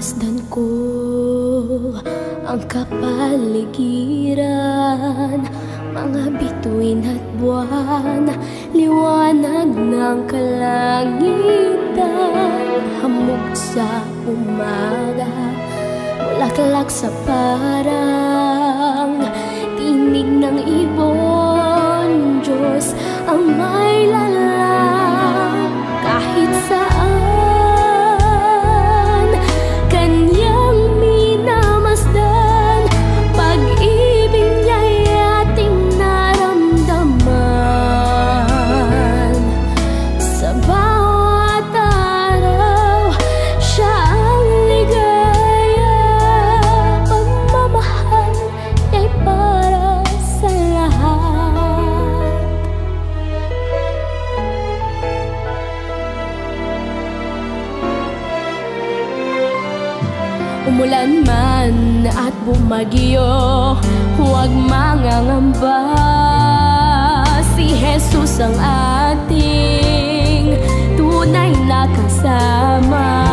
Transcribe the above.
Masdan ko ang kapaligiran, mga bituin at buwan, liwanag ng kalangitan, hamog sa umaga, bulaklak sa parang tinig ng ibon. Diyos ang may lalang kahit saan, Kanyang minamasdan, pag-ibig niya'y ating naramdaman. Sa bawat araw, Siya ang ligaya, pagmamahal ay para sa lahat. Umulan man at bumagyo, huwag mangangamba, si Jesus ang ating tunay na kasama.